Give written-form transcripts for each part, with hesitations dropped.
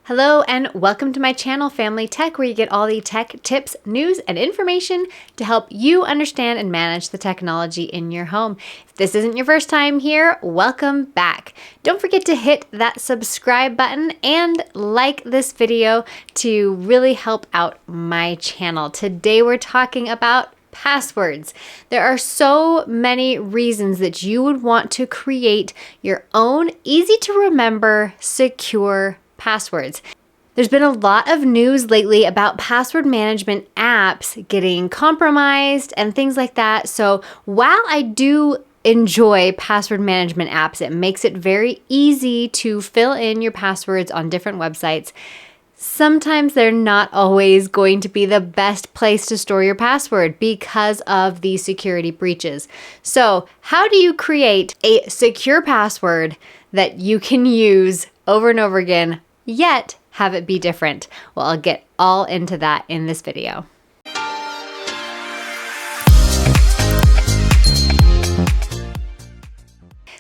Hello and welcome to my channel, Family Tech, where you get all the tech tips, news, and information to help you understand and manage the technology in your home. If this isn't your first time here, welcome back. Don't forget to hit that subscribe button and like this video to really help out my channel. Today we're talking about passwords. There are so many reasons that you would want to create your own easy to remember, secure passwords. There's been a lot of news lately about password management apps getting compromised and things like that. So while I do enjoy password management apps, it makes it very easy to fill in your passwords on different websites. Sometimes they're not always going to be the best place to store your password because of the security breaches. So how do you create a secure password that you can use over and over again, yet have it be different? Well, I'll get all into that in this video.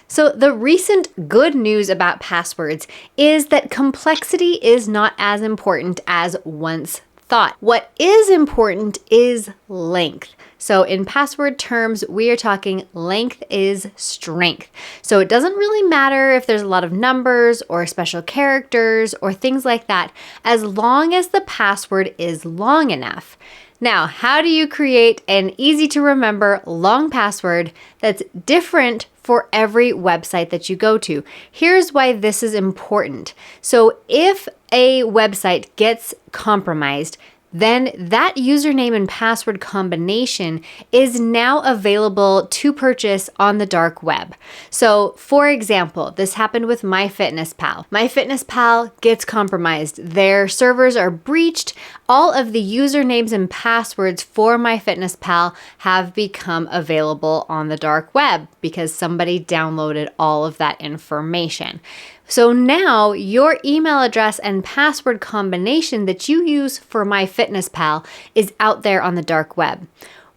So the recent good news about passwords is that complexity is not as important as once thought. What is important is length. So in password terms, we are talking length is strength. So it doesn't really matter if there's a lot of numbers or special characters or things like that, as long as the password is long enough. Now, how do you create an easy to remember long password that's different for every website that you go to? Here's why this is important. So if a website gets compromised, then that username and password combination is now available to purchase on the dark web. So for example, this happened with MyFitnessPal. MyFitnessPal gets compromised. Their servers are breached. All of the usernames and passwords for MyFitnessPal have become available on the dark web because somebody downloaded all of that information. So now your email address and password combination that you use for MyFitnessPal is out there on the dark web.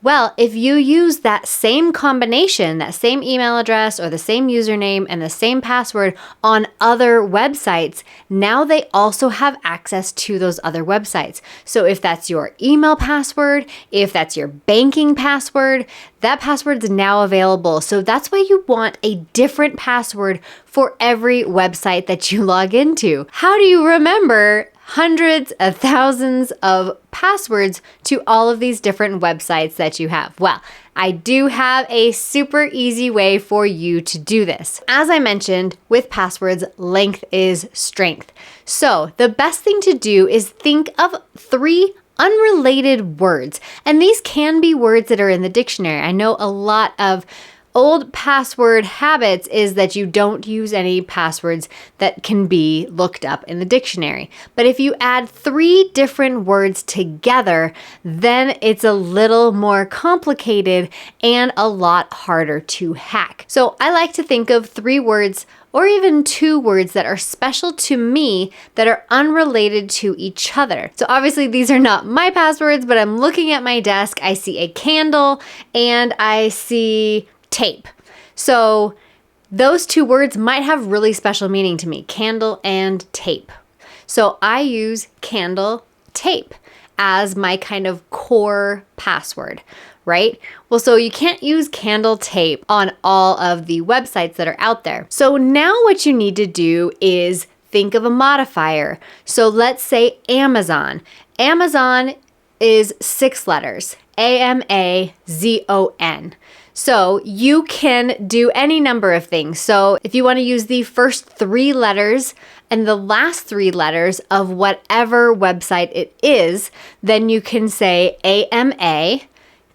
Well, if you use that same combination, that same email address or the same username and the same password on other websites, now they also have access to those other websites. So if that's your email password, if that's your banking password, that password is now available. So that's why you want a different password for every website that you log into. How do you remember hundreds of thousands of passwords to all of these different websites that you have? Well, I do have a super easy way for you to do this. As I mentioned, with passwords, length is strength. So the best thing to do is think of 3 unrelated words. And these can be words that are in the dictionary. I know a lot of old password habits is that you don't use any passwords that can be looked up in the dictionary. But if you add 3 different words together, then it's a little more complicated and a lot harder to hack. So I like to think of 3 words or even 2 words that are special to me that are unrelated to each other. So obviously these are not my passwords, but I'm looking at my desk, I see a candle and I see tape. So those 2 words might have really special meaning to me, candle and tape. So I use candle tape as my kind of core password, right? Well, so you can't use candle tape on all of the websites that are out there. So now what you need to do is think of a modifier. So let's say Amazon. Amazon is 6 letters, AMAZON. So you can do any number of things. So if you want to use the first 3 letters and the last 3 letters of whatever website it is, then you can say AMA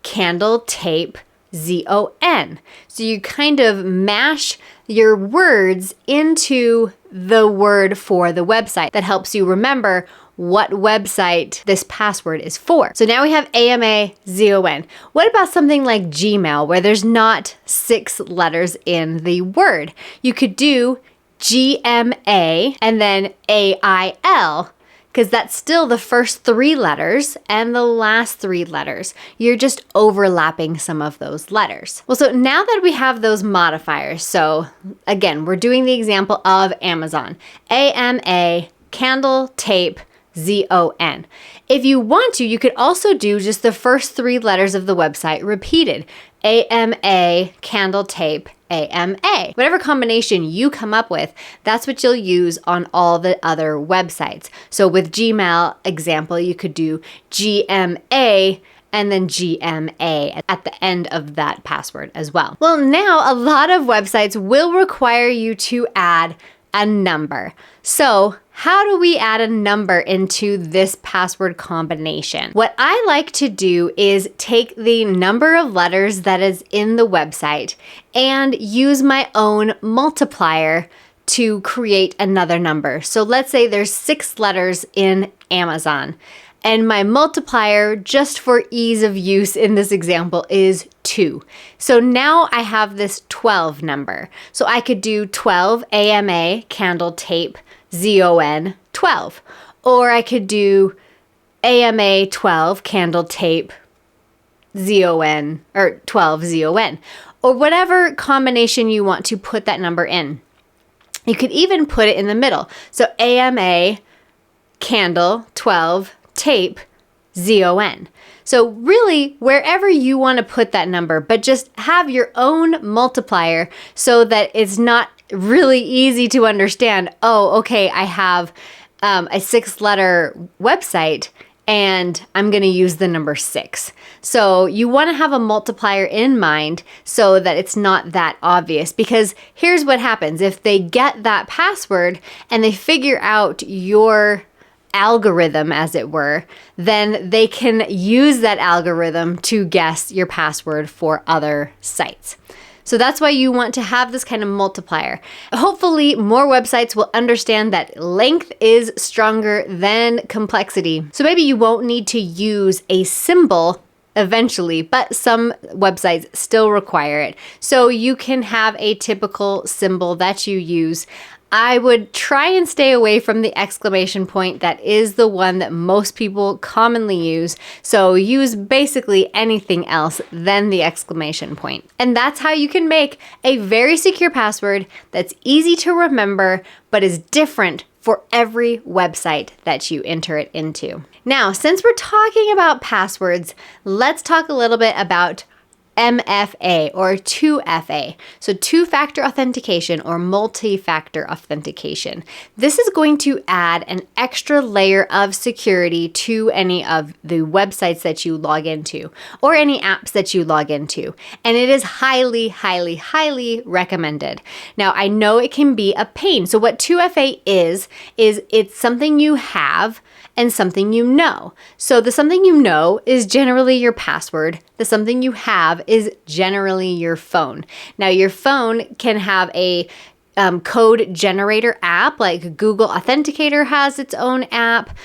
candle tape ZON. So you kind of mash your words into the word for the website. That helps you remember what website this password is for. So now we have AMAZON. What about something like Gmail, where there's not 6 letters in the word? You could do GMA and then AIL, because that's still the first 3 letters and the last 3 letters. You're just overlapping some of those letters. Well, so now that we have those modifiers, so again, we're doing the example of Amazon. AMA candle, tape, ZON. If you want to, you could also do just the first 3 letters of the website repeated. AMA, candle, tape, AMA. Whatever combination you come up with, that's what you'll use on all the other websites. So with Gmail example, you could do GMA and then GMA at the end of that password as well. Well, now a lot of websites will require you to add a number. So how do we add a number into this password combination? What I like to do is take the number of letters that is in the website and use my own multiplier to create another number. So let's say there's 6 letters in Amazon, and my multiplier, just for ease of use in this example, is 2. So now I have this 12 number. So I could do 12 AMA, candle, tape, ZON, 12. Or I could do AMA 12, candle, tape, ZON, or 12 ZON. Or whatever combination you want to put that number in. You could even put it in the middle. So AMA, candle, 12, tape, ZON. So really, wherever you want to put that number, but just have your own multiplier so that it's not really easy to understand, oh, okay, I have a 6-letter website and I'm going to use the number 6. So you want to have a multiplier in mind so that it's not that obvious, because here's what happens. If they get that password and they figure out your algorithm, as it were, then they can use that algorithm to guess your password for other sites. So that's why you want to have this kind of multiplier. Hopefully, more websites will understand that length is stronger than complexity. So maybe you won't need to use a symbol eventually, but some websites still require it. So you can have a typical symbol that you use. I would try and stay away from the exclamation point. That is the one that most people commonly use. So use basically anything else than the exclamation point. And that's how you can make a very secure password that's easy to remember, but is different for every website that you enter it into. Now, since we're talking about passwords, let's talk a little bit about MFA or 2FA. So 2-factor authentication or multi-factor authentication. This is going to add an extra layer of security to any of the websites that you log into or any apps that you log into. And it is highly, highly, highly recommended. Now, I know it can be a pain. So what 2FA is it's something you have and something you know. So the something you know is generally your password. The something you have is generally your phone. Now, your phone can have a code generator app, like Google Authenticator has its own app.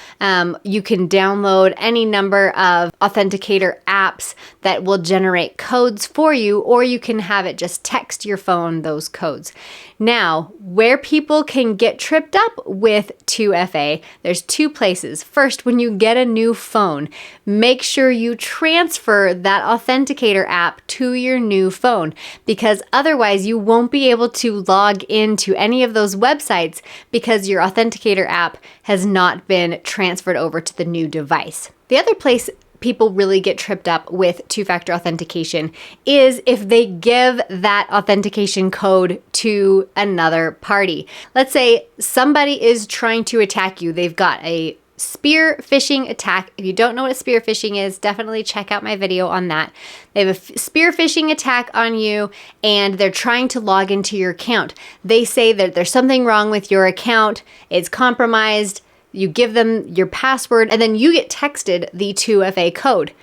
You can download any number of authenticator apps that will generate codes for you, or you can have it just text your phone those codes. Now, where people can get tripped up with 2FA, there's 2 places. First, when you get a new phone, make sure you transfer that authenticator app to your new phone, because otherwise you won't be able to log into any of those websites because your authenticator app has not been transferred over to the new device. The other place people really get tripped up with 2-factor authentication is if they give that authentication code to another party. Let's say somebody is trying to attack you. They've got a spear phishing attack. If you don't know what spear phishing is, definitely check out my video on that. They have a spear phishing attack on you and they're trying to log into your account. They say that there's something wrong with your account, it's compromised. You give them your password and then you get texted the 2FA code.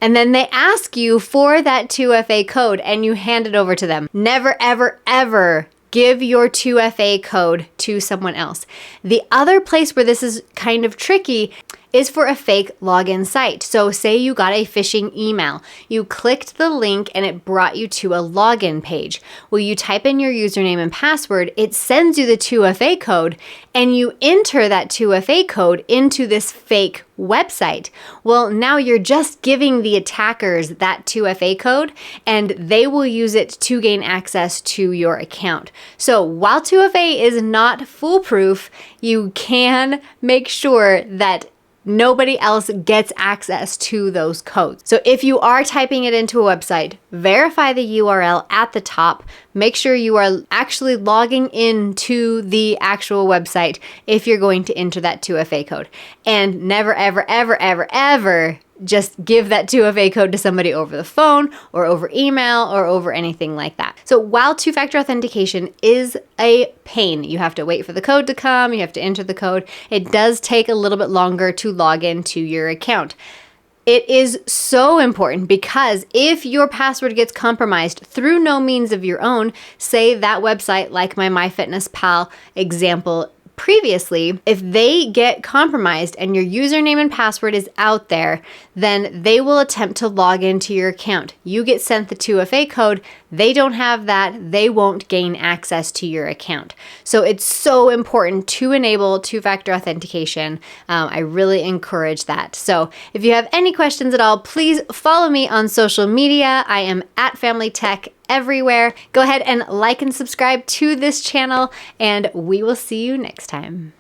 And then they ask you for that 2FA code and you hand it over to them. Never, ever, ever give your 2FA code to someone else. The other place where this is kind of tricky is for a fake login site. So say you got a phishing email, you clicked the link and it brought you to a login page. Well, you type in your username and password, it sends you the 2FA code, and you enter that 2FA code into this fake website. Well, now you're just giving the attackers that 2FA code, and they will use it to gain access to your account. So while 2FA is not foolproof, you can make sure that nobody else gets access to those codes. So if you are typing it into a website, verify the URL at the top. Make sure you are actually logging into the actual website if you're going to enter that 2FA code. And never, ever, ever, ever, ever just give that 2FA code to somebody over the phone or over email or over anything like that. So while two-factor authentication is a pain, you have to wait for the code to come, you have to enter the code, it does take a little bit longer to log into your account. It is so important because if your password gets compromised through no means of your own, say that website like my MyFitnessPal example previously, if they get compromised and your username and password is out there, then they will attempt to log into your account. You get sent the 2FA code, they don't have that, they won't gain access to your account. So it's so important to enable two-factor authentication. I really encourage that. So if you have any questions at all, please follow me on social media. I am at Family Tech everywhere. Go ahead and like and subscribe to this channel, and we will see you next time.